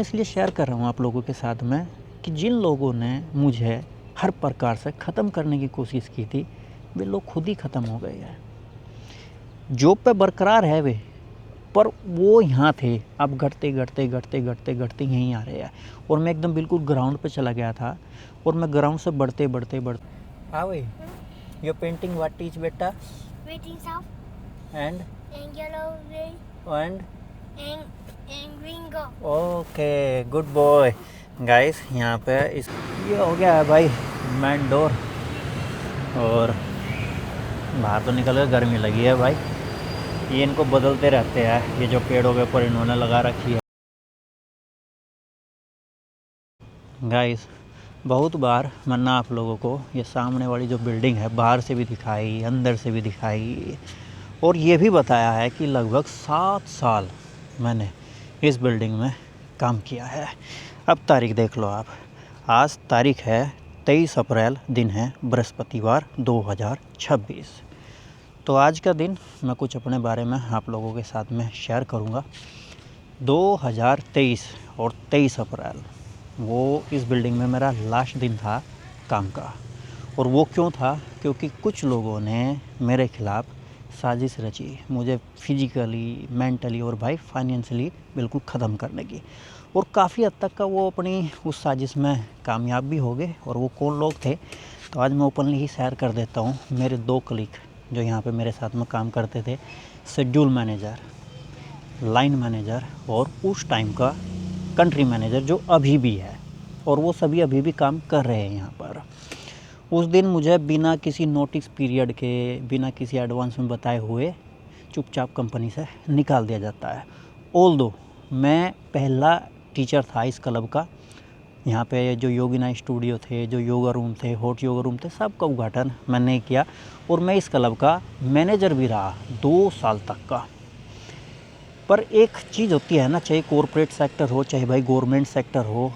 इसलिए शेयर कर रहा हूँ आप लोगों के साथ में कि जिन लोगों ने मुझे हर प्रकार से ख़त्म करने की कोशिश की थी, वे लोग खुद ही ख़त्म हो गए हैं। जॉब पे बरकरार है वे, पर वो यहाँ थे, अब घटते घटते घटते घटते घटते यहीं आ रहे हैं। और मैं एकदम बिल्कुल ग्राउंड पे चला गया था, और मैं ग्राउंड से बढ़ते बढ़ते बढ़ते हाँ भाई, योर पेंटिंग व्हाट इज बेटा? Waiting south and and yellow ray and and green go. Okay, good boy. Guys यहाँ पे इस ये हो गया है भाई मेन डोर, और बाहर तो निकल कर गर्मी लगी है भाई। ये इनको बदलते रहते हैं, ये जो पेड़ों के ऊपर इन्होंने लगा रखी है। गाइस बहुत बार मैंने आप लोगों को ये सामने वाली जो बिल्डिंग है बाहर से भी दिखाई, अंदर से भी दिखाई, और ये भी बताया है कि लगभग 7 साल मैंने इस बिल्डिंग में काम किया है। अब तारीख देख लो आप, आज तारीख है 23 अप्रैल, दिन है बृहस्पतिवार 2026। तो आज का दिन मैं कुछ अपने बारे में आप लोगों के साथ में शेयर करूंगा। 2023 और 23 अप्रैल वो इस बिल्डिंग में मेरा लास्ट दिन था काम का। और वो क्यों था? क्योंकि कुछ लोगों ने मेरे ख़िलाफ़ साजिश रची, मुझे फिजिकली, मेंटली और भाई फाइनेंशियली बिल्कुल ख़त्म करने की। और काफ़ी हद तक का वो अपनी उस साजिश में कामयाब भी हो गए। और वो कौन लोग थे, तो आज मैं ओपनली ही शेयर कर देता हूँ। मेरे 2 कलीग जो यहाँ पे मेरे साथ में काम करते थे, शेड्यूल मैनेजर, लाइन मैनेजर और उस टाइम का कंट्री मैनेजर जो अभी भी है, और वो सभी अभी भी काम कर रहे हैं यहाँ पर। उस दिन मुझे बिना किसी नोटिस पीरियड के, बिना किसी एडवांस में बताए हुए चुपचाप कंपनी से निकाल दिया जाता है। ऑल्दो मैं पहला टीचर था इस क्लब का। यहाँ पे जो योगिना स्टूडियो थे, जो योगा रूम थे, हॉट योगा रूम थे, सबका उद्घाटन मैंने किया। और मैं इस क्लब का मैनेजर भी रहा 2 साल तक का। पर एक चीज़ होती है ना, चाहे कॉरपोरेट सेक्टर हो, चाहे भाई गवर्नमेंट सेक्टर हो,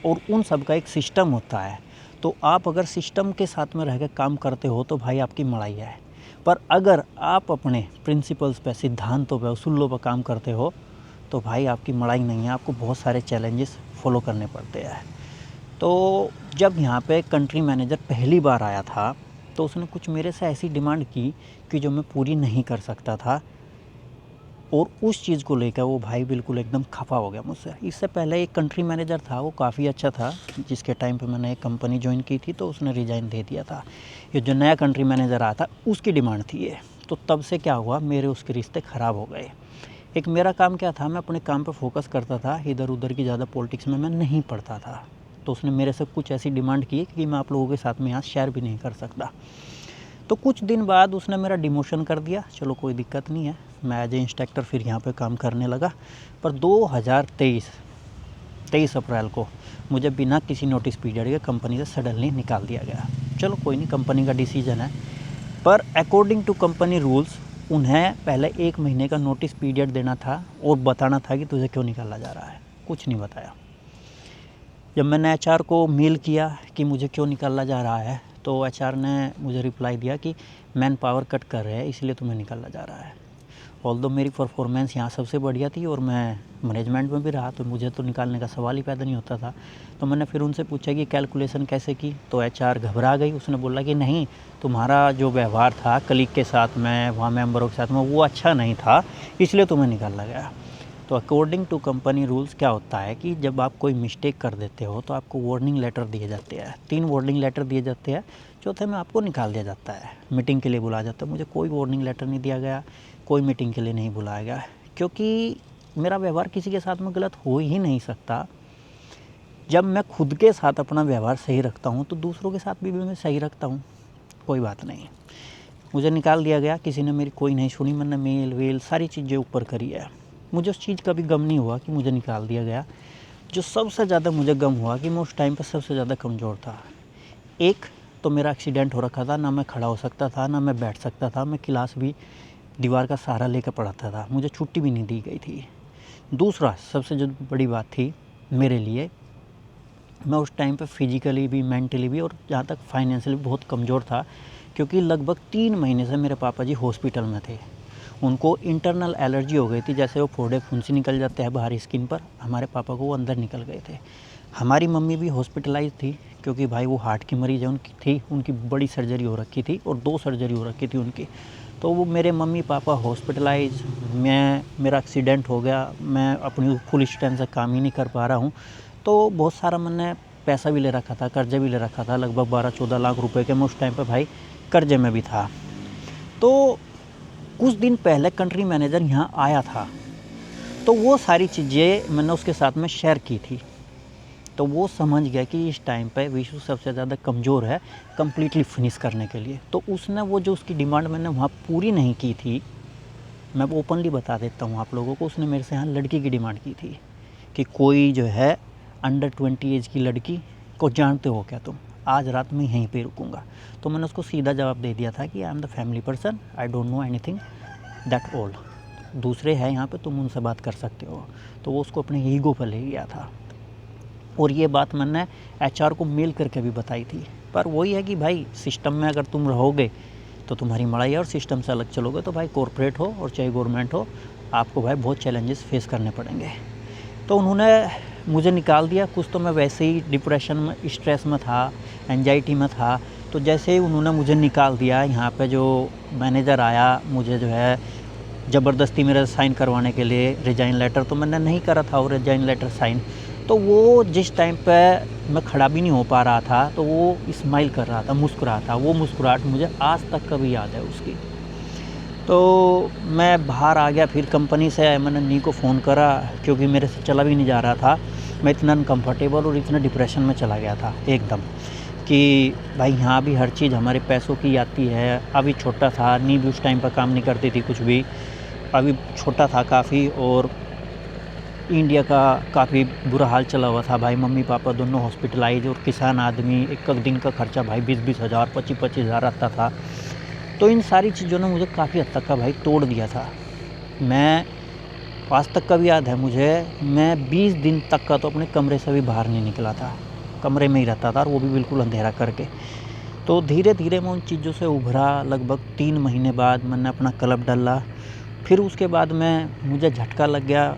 और उन सब का एक सिस्टम होता है। तो आप अगर सिस्टम के साथ में रह कर काम करते हो तो भाई आपकी मड़ाई है। पर अगर आप अपने प्रिंसिपल्स पे, सिद्धांतों पे, उसूलों पर काम करते हो तो भाई आपकी मड़ाई नहीं है, आपको बहुत सारे चैलेंजेस फॉलो करने पड़ते हैं। तो जब यहाँ पे कंट्री मैनेजर पहली बार आया था तो उसने कुछ मेरे से ऐसी डिमांड की कि जो मैं पूरी नहीं कर सकता था। और उस चीज़ को लेकर वो भाई बिल्कुल एकदम खफा हो गया मुझसे। इससे पहले एक कंट्री मैनेजर था, वो काफ़ी अच्छा था, जिसके टाइम पे मैंने एक कंपनी ज्वाइन की थी, तो उसने रिज़ाइन दे दिया था। ये जो नया कंट्री मैनेजर आया था उसकी डिमांड थी ये। तो तब से क्या हुआ, मेरे उसके रिश्ते ख़राब हो गए। एक मेरा काम क्या था, मैं अपने काम पर फोकस करता था, इधर उधर की ज़्यादा पॉलिटिक्स में मैं नहीं पढ़ता था। तो उसने मेरे से कुछ ऐसी डिमांड की कि मैं आप लोगों के साथ में यहाँ शेयर भी नहीं कर सकता। तो कुछ दिन बाद उसने मेरा डिमोशन कर दिया। चलो कोई दिक्कत नहीं है, मैं एज ए इंस्ट्रक्टर फिर यहाँ पे काम करने लगा। पर 2023 अप्रैल को मुझे बिना किसी नोटिस पीरियड के कंपनी से सडनली निकाल दिया गया। चलो कोई नहीं, कंपनी का डिसीजन है। पर अकॉर्डिंग टू कंपनी रूल्स उन्हें पहले 1 महीने का नोटिस पीरियड देना था और बताना था कि तुझे क्यों निकाला जा रहा है। कुछ नहीं बताया। जब मैंने एचआर को मेल किया कि मुझे क्यों निकाला जा रहा है, तो एचआर ने मुझे रिप्लाई दिया कि मैन पावर कट कर रहे हैं, इसलिए तुम्हें निकाला जा रहा है। ऑल्दो मेरी परफॉर्मेंस यहाँ सबसे बढ़िया थी और मैं मैनेजमेंट में भी रहा, तो मुझे तो निकालने का सवाल ही पैदा नहीं होता था। तो मैंने फिर उनसे पूछा कि कैलकुलेशन कैसे की, तो एचआर घबरा गई। उसने बोला कि नहीं, तुम्हारा जो व्यवहार था कलीग के साथ में, वहाँ मेंबरों के साथ में, वो अच्छा नहीं था, इसलिए तुम्हें निकाला गया। तो अकॉर्डिंग टू कंपनी रूल्स क्या होता है कि जब आप कोई मिस्टेक कर देते हो तो आपको वार्निंग लेटर दिए जाते हैं। 3 वार्निंग लेटर दिए जाते हैं, चौथे में आपको निकाल दिया जाता है, मीटिंग के लिए बुलाया जाता है। मुझे कोई वार्निंग लेटर नहीं दिया गया, कोई मीटिंग के लिए नहीं बुलाया गया, क्योंकि मेरा व्यवहार किसी के साथ में गलत हो ही नहीं सकता। जब मैं खुद के साथ अपना व्यवहार सही रखता हूँ तो दूसरों के साथ भी मैं सही रखता हूँ। कोई बात नहीं, मुझे निकाल दिया गया, किसी ने मेरी कोई नहीं सुनी। मैंने मेल वेल सारी चीज़ें ऊपर करी है, मुझे उस चीज़ का भी गम नहीं हुआ कि मुझे निकाल दिया गया। जो सबसे ज़्यादा मुझे गम हुआ कि मैं उस टाइम पर सबसे ज़्यादा कमज़ोर था। एक तो मेरा एक्सीडेंट हो रखा था, ना मैं खड़ा हो सकता था, ना मैं बैठ सकता था, मैं क्लास भी दीवार का सहारा लेकर पढ़ाता था, मुझे छुट्टी भी नहीं दी गई थी। दूसरा सबसे जो बड़ी बात थी मेरे लिए, मैं उस टाइम पे फिजिकली भी, मेंटली भी और जहाँ तक फाइनेंशियली बहुत कमज़ोर था, क्योंकि लगभग 3 महीने से मेरे पापा जी हॉस्पिटल में थे। उनको इंटरनल एलर्जी हो गई थी, जैसे वो फोड़े फुंसी निकल जाते हैं बाहरी स्किन पर, हमारे पापा को वो अंदर निकल गए थे। हमारी मम्मी भी हॉस्पिटलाइज थी, क्योंकि भाई वो हार्ट की मरीज़ है, उनकी बड़ी सर्जरी हो रखी थी और 2 सर्जरी हो रखी थी उनकी। तो वो मेरे मम्मी पापा हॉस्पिटलाइज, मेरा एक्सीडेंट हो गया, मैं अपनी फुल स्ट्रेंथ से काम ही नहीं कर पा रहा हूँ। तो बहुत सारा मैंने पैसा भी ले रखा था, कर्जे भी ले रखा था, लगभग 12-14 लाख रुपए के मैं उस टाइम पे भाई कर्जे में भी था। तो कुछ दिन पहले कंट्री मैनेजर यहाँ आया था, तो वो सारी चीज़ें मैंने उसके साथ में शेयर की थी। तो वो समझ गया कि इस टाइम पे विशु सबसे ज़्यादा कमज़ोर है कम्प्लीटली फिनिश करने के लिए। तो उसने वो जो उसकी डिमांड मैंने वहाँ पूरी नहीं की थी, मैं वो ओपनली बता देता हूँ आप लोगों को, उसने मेरे से यहाँ लड़की की डिमांड की थी कि कोई जो है अंडर 20 एज की लड़की को जानते हो क्या तुम, आज रात में यहीं पे रुकूंगा। तो मैंने उसको सीधा जवाब दे दिया था कि I am the family person, I don't know anything that all, दूसरे हैं यहाँ पे, तुम उनसे बात कर सकते हो। तो वो उसको अपने ईगो पर ले गया था। और ये बात मैंने एचआर को मेल करके भी बताई थी। पर वही है कि भाई सिस्टम में अगर तुम रहोगे तो तुम्हारी मड़ाई है, और सिस्टम से अलग चलोगे तो भाई कॉरपोरेट हो और चाहे गवर्नमेंट हो, आपको भाई बहुत चैलेंजेस फेस करने पड़ेंगे। तो उन्होंने मुझे निकाल दिया। कुछ तो मैं वैसे ही डिप्रेशन में, स्ट्रेस में था, एंजाइटी में था। तो जैसे ही उन्होंने मुझे निकाल दिया, यहाँ पे जो मैनेजर आया मुझे जो है ज़बरदस्ती मेरा साइन करवाने के लिए रिज़ाइन लेटर, तो मैंने नहीं करा था वो रिज़ाइन लेटर साइन। तो वो जिस टाइम पे मैं खड़ा भी नहीं हो पा रहा था, तो वो स्माइल कर रहा था, मुस्कुरा था। वो मुस्कुराहट मुझे आज तक का भी याद है उसकी। तो मैं बाहर आ गया, फिर कंपनी से मैंने नी को फ़ोन करा, क्योंकि मेरे से चला भी नहीं जा रहा था। मैं इतना अनकम्फर्टेबल और इतना डिप्रेशन में चला गया था एकदम, कि भाई यहाँ भी हर चीज़ हमारे पैसों की आती है। अभी छोटा था, नी भी उस टाइम पर काम नहीं करती थी कुछ भी, अभी छोटा था काफ़ी, और इंडिया का काफ़ी बुरा हाल चला हुआ था भाई। मम्मी पापा दोनों हॉस्पिटलाइज, और किसान आदमी, एक दिन का खर्चा भाई 20-20 हज़ार, 25-25 हज़ार आता था। तो इन सारी चीज़ों ने मुझे काफ़ी हद तक का भाई तोड़ दिया था। मैं आज तक का भी याद है मुझे, मैं 20 दिन तक का तो अपने कमरे से भी बाहर नहीं निकला था, कमरे में ही रहता था, और वो भी बिल्कुल अंधेरा करके। तो धीरे धीरे मैं उन चीज़ों से उभरा। लगभग 3 महीने बाद मैंने अपना क्लब डाला। फिर उसके बाद मुझे झटका लग गया।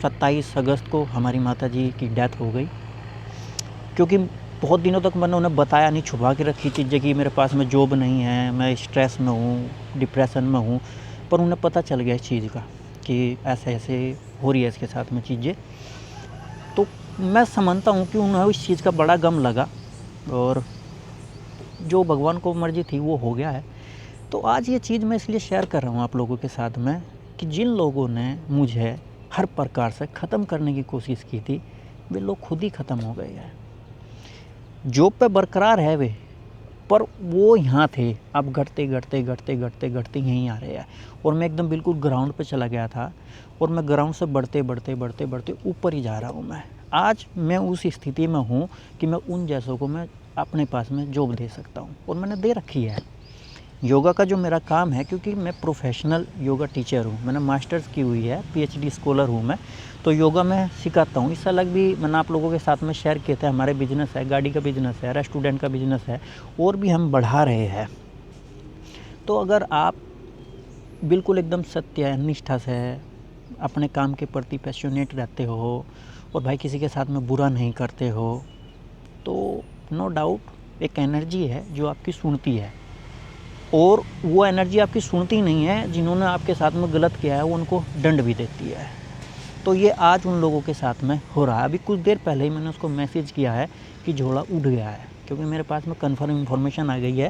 27 अगस्त को हमारी माताजी की डेथ हो गई, क्योंकि बहुत दिनों तक मैंने उन्हें बताया नहीं, छुपा के रखी चीज़ें कि मेरे पास में जॉब नहीं है, मैं स्ट्रेस में हूँ, डिप्रेशन में हूँ। पर उन्हें पता चल गया इस चीज़ का कि ऐसे ऐसे हो रही है इसके साथ में चीज़ें। तो मैं समझता हूँ कि उन्हें इस चीज़ का बड़ा गम लगा, और जो भगवान को मर्जी थी वो हो गया है। तो आज ये चीज़ मैं इसलिए शेयर कर रहा हूँ आप लोगों के साथ में, कि जिन लोगों ने मुझे हर प्रकार से ख़त्म करने की कोशिश की थी, वे लोग खुद ही ख़त्म हो गए हैं। जॉब पे बरकरार है वे, पर वो यहाँ थे, अब घटते घटते घटते घटते घटते यहीं आ रहे हैं। और मैं एकदम बिल्कुल ग्राउंड पे चला गया था, और मैं ग्राउंड से बढ़ते बढ़ते बढ़ते बढ़ते ऊपर ही जा रहा हूँ। मैं आज मैं उस स्थिति में हूँ कि मैं उन जैसों को मैं अपने पास में जॉब दे सकता हूँ, और मैंने दे रखी है। योगा का जो मेरा काम है, क्योंकि मैं प्रोफेशनल योगा टीचर हूँ, मैंने मास्टर्स की हुई है, PhD स्कॉलर हूँ मैं, तो योगा मैं सिखाता हूँ। इससे अलग भी मैंने आप लोगों के साथ में शेयर किए थे, हमारे बिजनेस है, गाड़ी का बिजनेस है, रेस्टोरेंट का बिजनेस है, और भी हम बढ़ा रहे हैं। तो अगर आप बिल्कुल एकदम सत्य निष्ठा से अपने काम के प्रति पैशनेट रहते हो, और भाई किसी के साथ में बुरा नहीं करते हो, तो नो डाउट एक एनर्जी है जो आपकी सुनती है, और वो एनर्जी आपकी सुनती नहीं है। जिन्होंने आपके साथ में गलत किया है वो उनको दंड भी देती है। तो ये आज उन लोगों के साथ में हो रहा है। अभी कुछ देर पहले ही मैंने उसको मैसेज किया है कि झोला उठ गया है, क्योंकि मेरे पास में कन्फर्म इन्फॉर्मेशन आ गई है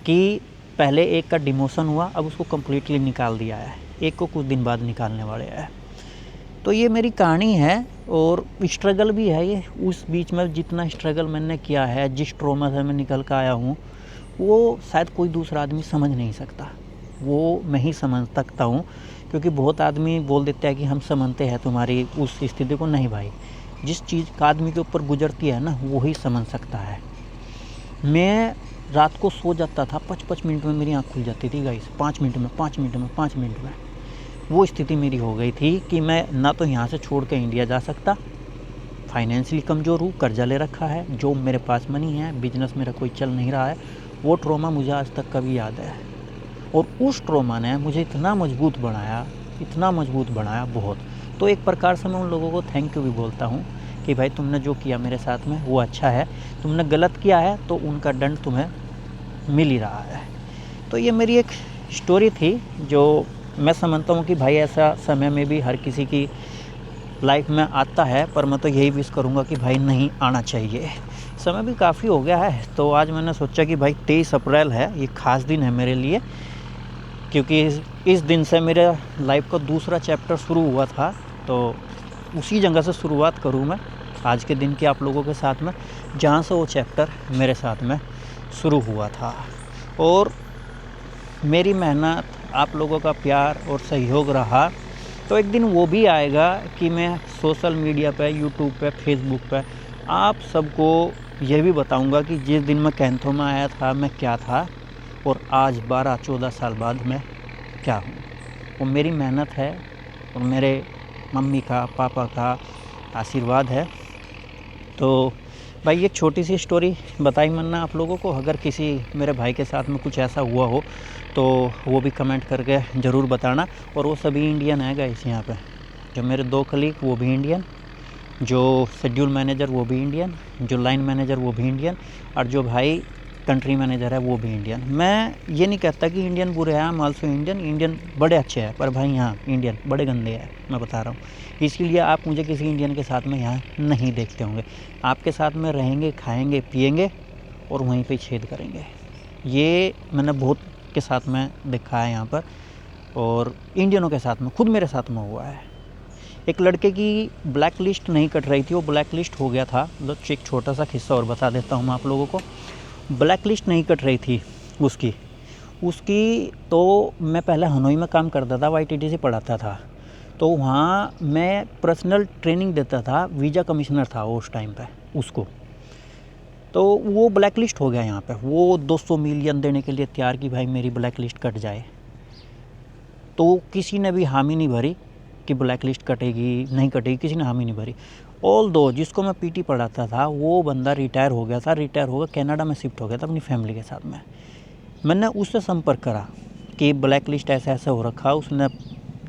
कि पहले एक का डिमोशन हुआ, अब उसको कम्प्लीटली निकाल दिया है, एक को कुछ दिन बाद निकालने वाले हैं। तो ये मेरी कहानी है, और स्ट्रगल भी है ये। उस बीच में जितना स्ट्रगल मैंने किया है, जिस ट्रॉमा से मैं निकल कर आया हूँ, वो शायद कोई दूसरा आदमी समझ नहीं सकता, वो मैं ही समझ सकता हूँ। क्योंकि बहुत आदमी बोल देते हैं कि हम समझते हैं तुम्हारी उस स्थिति को। नहीं भाई, जिस चीज़ का आदमी के ऊपर गुजरती है ना, वो ही समझ सकता है। मैं रात को सो जाता था, 5-5 मिनट में मेरी आँख खुल जाती थी गाइस, 5 मिनट में, 5 मिनट में, 5 मिनट में। वो स्थिति मेरी हो गई थी कि मैं ना तो यहाँ से छोड़ के इंडिया जा सकता, फाइनेंशियली कमज़ोर हूँ, कर्जा ले रखा है, जॉब मेरे पास में नहीं है, बिजनेस मेरा कोई चल नहीं रहा है। वो ट्रॉमा मुझे आज तक का भी याद है। और उस ट्रॉमा ने मुझे इतना मजबूत बनाया बहुत। तो एक प्रकार से मैं उन लोगों को थैंक यू भी बोलता हूँ कि भाई तुमने जो किया मेरे साथ में वो अच्छा है, तुमने गलत किया है तो उनका दंड तुम्हें मिल ही रहा है। तो ये मेरी एक स्टोरी थी जो मैं समझता हूँ कि भाई ऐसा समय में भी हर किसी की लाइफ में आता है, पर मैं तो यही विश करूँगा कि भाई नहीं आना चाहिए। समय भी काफ़ी हो गया है, तो आज मैंने सोचा कि भाई 23 अप्रैल है, ये ख़ास दिन है मेरे लिए, क्योंकि इस दिन से मेरे लाइफ का दूसरा चैप्टर शुरू हुआ था। तो उसी जगह से शुरुआत करूँ मैं आज के दिन की आप लोगों के साथ में, जहाँ से वो चैप्टर मेरे साथ में शुरू हुआ था। और मेरी मेहनत, आप लोगों का प्यार और सहयोग रहा तो एक दिन वो भी आएगा कि मैं सोशल मीडिया पे, यूट्यूब पे, फेसबुक पे आप सबको ये भी बताऊंगा कि जिस दिन मैं कैंथो में आया था मैं क्या था, और आज 12-14 साल बाद मैं क्या हूँ। वो मेरी मेहनत है और मेरे मम्मी का, पापा का आशीर्वाद है। तो भाई एक छोटी सी स्टोरी बताई मैंने आप लोगों को। अगर किसी मेरे भाई के साथ में कुछ ऐसा हुआ हो तो वो भी कमेंट करके ज़रूर बताना। और वो सभी इंडियन है गाइस यहाँ पे, जो मेरे 2 कलीग वो भी इंडियन, जो शेड्यूल मैनेजर वो भी इंडियन, जो लाइन मैनेजर वो भी इंडियन, और जो भाई कंट्री मैनेजर है वो भी इंडियन। मैं ये नहीं कहता कि इंडियन बुरे हैं, आई एम आल्सो इंडियन बड़े अच्छे हैं, पर भाई यहाँ इंडियन बड़े गंदे हैं, मैं बता रहा हूँ। इसीलिए आप मुझे किसी इंडियन के साथ में यहाँ नहीं देखते होंगे। आपके साथ में रहेंगे, खाएंगे, पिएंगे और वहीं पे छेद करेंगे। ये मैंने बहुत के साथ में देखा है यहाँ पर, और इंडियनों के साथ में, खुद मेरे साथ में हुआ है। एक लड़के की ब्लैक लिस्ट नहीं कट रही थी, वो ब्लैक लिस्ट हो गया था। मतलब एक छोटा सा किस्सा और बता देता हूँ मैं आप लोगों को। ब्लैक लिस्ट नहीं कट रही थी उसकी तो मैं पहले हनोई में काम करता था, YTTC पढ़ाता था। तो वहाँ मैं पर्सनल ट्रेनिंग देता था, वीज़ा कमिश्नर था उस टाइम पे उसको। तो वो ब्लैक लिस्ट हो गया यहाँ पे। वो 200 मिलियन देने के लिए तैयार कि भाई मेरी ब्लैक लिस्ट कट जाए। तो किसी ने भी हामी नहीं भरी कि ब्लैक लिस्ट कटेगी नहीं कटेगी, किसी ने हामी नहीं भरी। ऑल दो जिसको मैं PT पढ़ाता था वो बंदा रिटायर हो गया था, रिटायर होकर कनाडा में शिफ्ट हो गया था अपनी फैमिली के साथ में। मैंने उससे संपर्क करा कि ब्लैक लिस्ट ऐसे ऐसे हो रखा। उसने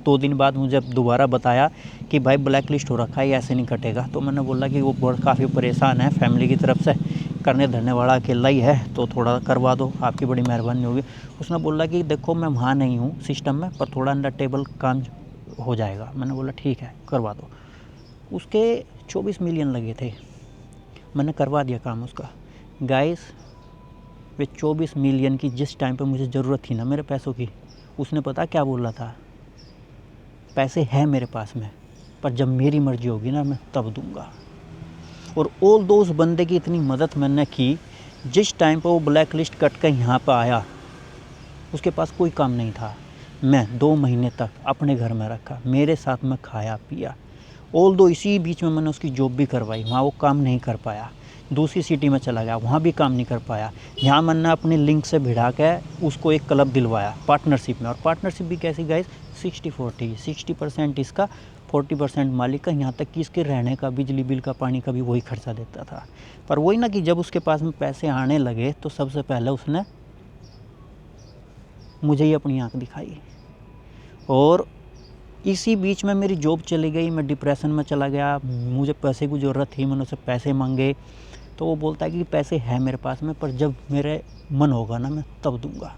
2 दिन बाद मुझे दोबारा बताया कि भाई ब्लैक लिस्ट हो रखा है, ये ऐसे नहीं कटेगा। तो मैंने बोला कि वो बहुत काफ़ी परेशान है, फैमिली की तरफ से करने धरने वाला अकेला ही है, तो थोड़ा करवा दो, आपकी बड़ी मेहरबानी होगी। उसने बोला कि देखो मैं वहाँ नहीं हूँ सिस्टम में, पर थोड़ा अंडर टेबल काम हो जाएगा। मैंने बोला ठीक है करवा दो। उसके 24 मिलियन लगे थे, मैंने करवा दिया काम उसका। गाइस वे 24 मिलियन की जिस टाइम पे मुझे ज़रूरत थी ना मेरे पैसों की, उसने पता क्या बोला था, पैसे हैं मेरे पास में, पर जब मेरी मर्ज़ी होगी ना मैं तब दूंगा। और ऑल दो उस बंदे की इतनी मदद मैंने की। जिस टाइम पे वो ब्लैक लिस्ट कट कर यहाँ पर आया, उसके पास कोई काम नहीं था। मैं 2 महीने तक अपने घर में रखा, मेरे साथ में खाया पिया। ऑल दो इसी बीच में मैंने उसकी जॉब भी करवाई, वहाँ वो काम नहीं कर पाया। दूसरी सिटी में चला गया, वहाँ भी काम नहीं कर पाया। यहाँ मैंने अपने लिंक से भिड़ा के उसको एक क्लब दिलवाया पार्टनरशिप में। और पार्टनरशिप भी कैसी गाइस, 60-40, 60% इसका, 40% मालिक का। यहाँ तक कि इसके रहने का, बिजली बिल का, पानी का भी वही खर्चा देता था। पर वही ना कि जब उसके पास में पैसे आने लगे तो सबसे पहले उसने मुझे ही अपनी आँख दिखाई। और इसी बीच में मेरी जॉब चली गई, मैं डिप्रेशन में चला गया, मुझे पैसे की ज़रूरत थी, मैंने उससे पैसे मांगे। तो वो बोलता है कि पैसे हैं मेरे पास में, पर जब मेरे मन होगा ना मैं तब दूंगा।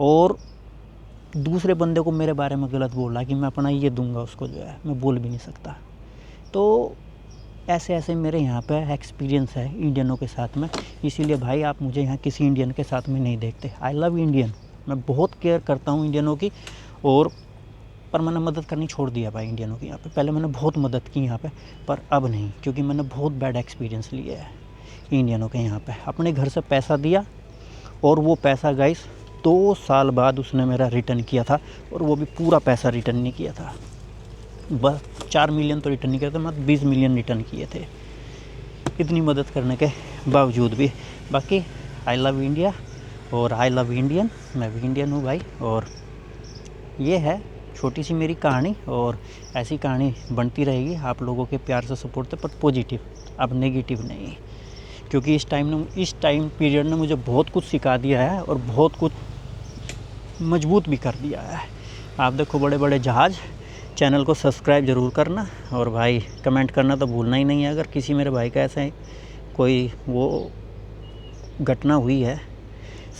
और दूसरे बंदे को मेरे बारे में गलत बोला कि मैं अपना ये दूंगा, उसको जो है मैं बोल भी नहीं सकता। तो ऐसे ऐसे मेरे यहाँ पे एक्सपीरियंस है इंडियनों के साथ में। इसीलिए भाई आप मुझे यहाँ किसी इंडियन के साथ में नहीं देखते। आई लव इंडियन, मैं बहुत केयर करता हूँ इंडियनों की। और पर मैंने मदद करनी छोड़ दिया भाई इंडियनों की यहाँ पे। पहले मैंने बहुत मदद की यहाँ पे, पर अब नहीं, क्योंकि मैंने बहुत बैड एक्सपीरियंस लिए है इंडियनों के यहाँ पे। अपने घर से पैसा दिया और वो पैसा गाइस 2 साल बाद उसने मेरा रिटर्न किया था, और वो भी पूरा पैसा रिटर्न नहीं किया था। बस 4 मिलियन तो रिटर्न नहीं किया था, मैं 20 मिलियन रिटर्न किए थे इतनी मदद करने के बावजूद भी। बाकी आई लव इंडिया और आई लव इंडियन, मैं भी इंडियन हूँ भाई। और ये है छोटी सी मेरी कहानी, और ऐसी कहानी बनती रहेगी आप लोगों के प्यार से, सपोर्ट से, पर पॉजिटिव, अब नेगेटिव नहीं। क्योंकि इस टाइम पीरियड ने मुझे बहुत कुछ सिखा दिया है और बहुत कुछ मजबूत भी कर दिया है। आप देखो बड़े बड़े जहाज़। चैनल को सब्सक्राइब ज़रूर करना और भाई कमेंट करना तो भूलना ही नहीं है अगर किसी मेरे भाई का ऐसा कोई वो घटना हुई है।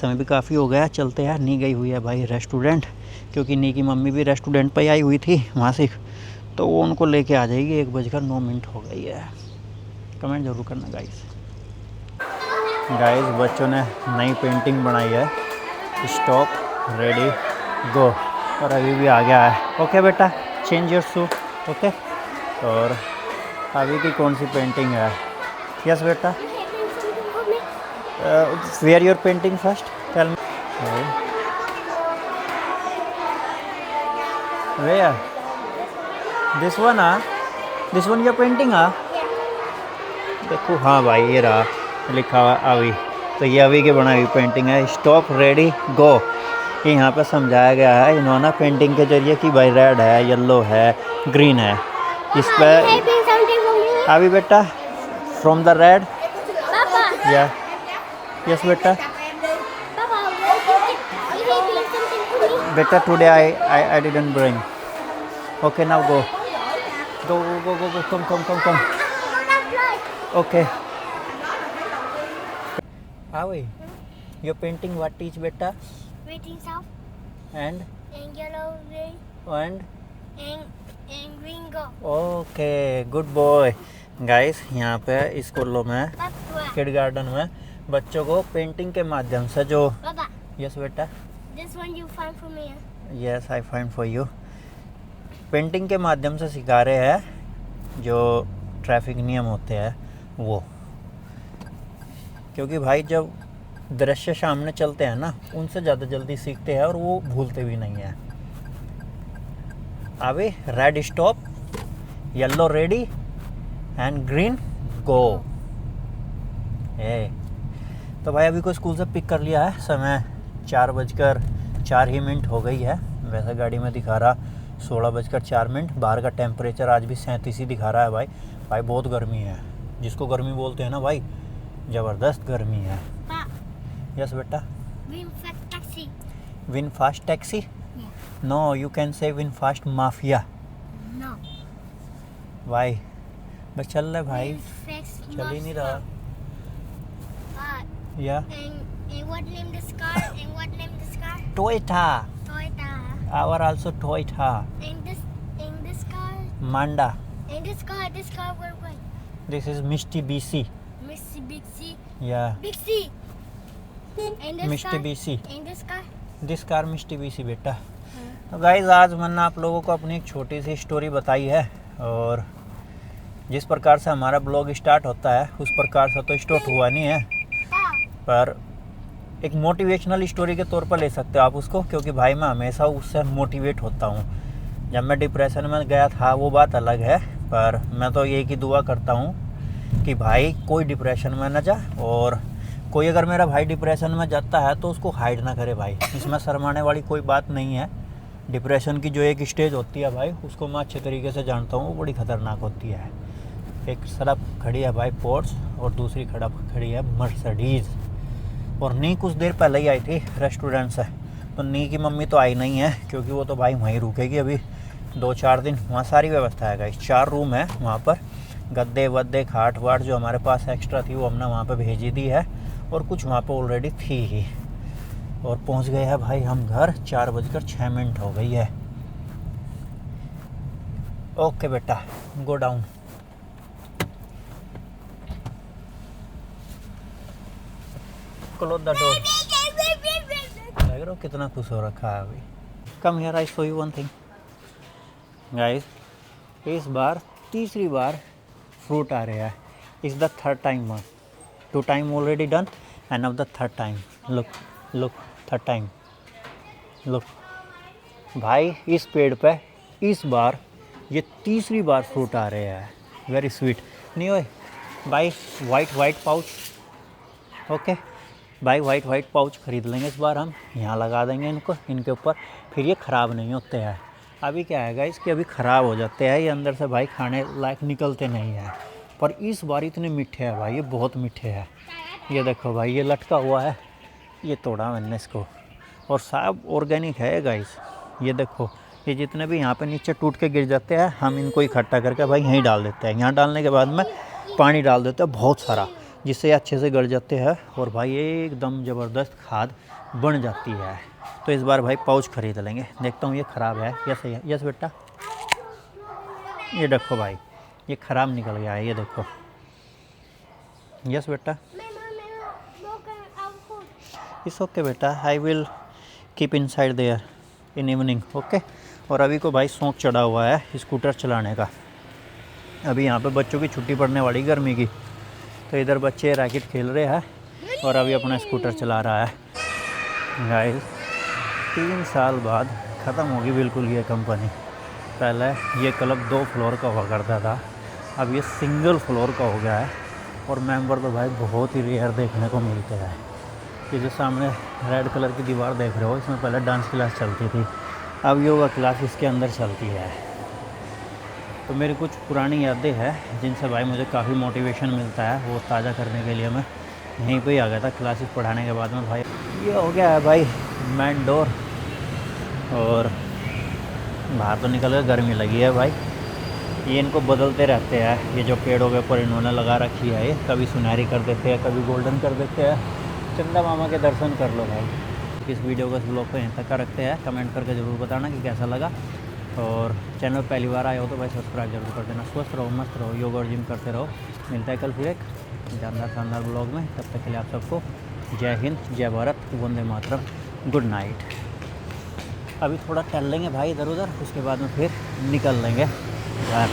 समय भी काफ़ी हो गया, चलते हैं। नी गई हुई है भाई रेस्टोरेंट, क्योंकि नी की मम्मी भी रेस्टोरेंट पर आई हुई थी मासिक, तो वो उनको लेके आ जाएगी। 1:09 हो गई है। कमेंट ज़रूर करना गाइस। बच्चों ने नई पेंटिंग बनाई है, स्टॉप रेडी गो, और अभी भी आ गया है। ओके बेटा, चेंज योर शू। ओके, और अभी की कौन सी पेंटिंग है? यस बेटा, where your painting first, tell me. Where this one? This one your painting? देखो, हाँ भाई ये रहा लिखा हुआ अभी, तो ये अभी की बनाई हुई पेंटिंग है, स्टॉप रेडी गो। ये यहाँ पे समझाया गया है इन्होंने पेंटिंग के जरिए कि भाई रेड है, येलो है, ग्रीन है। इस पर अभी बेटा, फ्रॉम द रेड, या यस बेटा, बेटा today I didn't bring. Okay now go go go go go, come. Okay, how are you? Your painting what teach beta? Waiting south And yellow ray and green go. okay, good boy. Guys, यहाँ पे स्कूलों में, Papa, kid garden में बच्चों को painting के माध्यम से जो Papa, यस बेटा, this one you find for me. Yes I find for you, painting के माध्यम से सिखा रहे हैं जो ट्रैफिक नियम होते हैं वो। क्योंकि भाई जब दृश्य सामने चलते हैं ना, उनसे ज़्यादा जल्दी सीखते हैं और वो भूलते भी नहीं हैं। अभी red stop, yellow ready and green गो। तो भाई अभी को स्कूल से पिक कर लिया है। समय 4:04 हो गई है। वैसे गाड़ी में दिखा रहा 16:04। बाहर का टेम्परेचर आज भी 37 ही दिखा रहा है भाई। भाई बहुत गर्मी है, जिसको गर्मी बोलते हैं ना भाई, ज़बरदस्त गर्मी है। यस बेटा, Green fast taxi. Win fast taxi? Yeah. No, you can say win fast mafia. No. भाई बस चल रहा है भाई, Green fast चल ही नहीं रहा। या And what name this car? And what name this car? Toyota, Toyota. Our also Toyota, And this car. मांडा, And this car where going? This is Mitsubishi. Mitsubishi. या Big C. And this misty car. BC, And this car. This car Mitsubishi बेटा। तो guys आज मैंने आप लोगों को अपनी एक छोटी सी स्टोरी बताई है, और जिस प्रकार से हमारा ब्लॉग स्टार्ट होता है उस प्रकार से तो स्टार्ट हुआ नहीं है, पर एक मोटिवेशनल स्टोरी के तौर पर ले सकते हो आप उसको। क्योंकि भाई मैं हमेशा उससे मोटिवेट होता हूँ। जब मैं डिप्रेशन में गया था वो बात अलग है, पर मैं तो यही की दुआ करता हूँ कि भाई कोई डिप्रेशन में ना जा, और कोई अगर मेरा भाई डिप्रेशन में जाता है तो उसको हाइड ना करे भाई। इसमें शर्माने वाली कोई बात नहीं है। डिप्रेशन की जो एक स्टेज होती है भाई, उसको मैं अच्छे तरीके से जानता हूँ, वो बड़ी ख़तरनाक होती है। एक सड़क खड़ी है भाई पोर्स, और दूसरी खड़ी है मर्सिडीज़। और नी कुछ देर पहले ही आई थी रेस्टोरेंट से, तो नी की मम्मी तो आई नहीं है, क्योंकि वो तो भाई वहीं रुकेगी अभी 2-4 दिन। वहाँ सारी व्यवस्था है गाइस, 4 रूम है वहाँ पर, गद्दे वद्दे खाट वाट जो हमारे पास एक्स्ट्रा थी वो हमने वहाँ पे भेजी दी है, और कुछ वहाँ पे ऑलरेडी थी ही। और पहुँच गए हैं भाई हम घर, 4:06 हो गई है। ओके बेटा, go down. Close the door. लग रहा हो कितना खुश हो रखा है अभी। Come here, I show you one thing guys. इस बार तीसरी बार फ्रूट आ रहा है। It's the third time. 2 time already done end of the third time. Look third time, look भाई। इस पेड़ पे इस बार ये तीसरी बार फ्रूट आ रहे हैं। Very sweet. नहीं ओए भाई, वाइट पाउच। ओके भाई, वाइट पाउच खरीद लेंगे इस बार हम, यहाँ लगा देंगे इनके ऊपर, फिर ये ख़राब नहीं होते हैं। अभी क्या है गाइस कि अभी ख़राब हो जाते हैं ये अंदर से भाई, खाने लायक निकलते नहीं हैं। पर इस बार इतने मीठे हैं भाई, ये बहुत मीठे हैं। ये देखो भाई, ये लटका हुआ है, ये तोड़ा मैंने इसको, और सब ऑर्गेनिक है गाइस। ये देखो, ये जितने भी यहाँ पे नीचे टूट के गिर जाते हैं, हम इनको इकट्ठा करके भाई यहीं डाल देते हैं। यहाँ डालने के बाद में पानी डाल देते हैं बहुत सारा, जिससे ये अच्छे से गल जाते हैं और भाई एकदम ज़बरदस्त खाद बन जाती है। तो इस बार भाई पाउच खरीद लेंगे। देखता हूँ ये ख़राब है या सही है। यस बेटा, ये देखो भाई ये ख़राब निकल गया है, ये देखो। यस बेटा, इट्स ओके बेटा, I will keep inside there in evening, okay. और अभी को भाई शौक चढ़ा हुआ है स्कूटर चलाने का। अभी यहाँ पे बच्चों की छुट्टी पड़ने वाली गर्मी की, तो इधर बच्चे रैकेट खेल रहे हैं और अभी अपना स्कूटर चला रहा है। गाइस 3 साल बाद ख़त्म होगी बिल्कुल ये कंपनी। पहले ये क्लब 2 फ्लोर का हुआ करता था, अब ये सिंगल फ्लोर का हो गया है। और मेंबर तो भाई बहुत ही रेयर देखने को मिलते हैं। ये जो सामने रेड कलर की दीवार देख रहे हो, इसमें पहले डांस क्लास चलती थी, अब योगा क्लास इसके अंदर चलती है। तो मेरी कुछ पुरानी यादें हैं जिनसे भाई मुझे काफ़ी मोटिवेशन मिलता है, वो ताज़ा करने के लिए मैं यहीं पे ही आ गया था क्लासेस पढ़ाने के बाद में। भाई ये हो गया है भाई मेन डोर, और बाहर तो निकल कर गर्मी लगी है भाई। ये इनको बदलते रहते हैं, ये जो पेड़ों के ऊपर इन्होंने लगा रखी है, ये कभी सुनहरी कर देते हैं, कभी गोल्डन कर देते हैं। चंदा मामा के दर्शन कर लो भाई। इस वीडियो को, इस ब्लॉग को यहीं तक का रखते हैं। कमेंट करके ज़रूर बताना कि कैसा लगा, और चैनल पहली बार आए हो तो भाई सब्सक्राइब जरूर कर देना। स्वस्थ रहो, मस्त रहो, योगा और जिम करते रहो। मिलता है कल फिर एक शानदार ब्लॉग में। तब तक के लिए आप सबको जय हिंद, जय भारत, वंदे मातरम, गुड नाइट। अभी थोड़ा टहल लेंगे भाई इधर उधर, उसके बाद में फिर निकल लेंगे घर।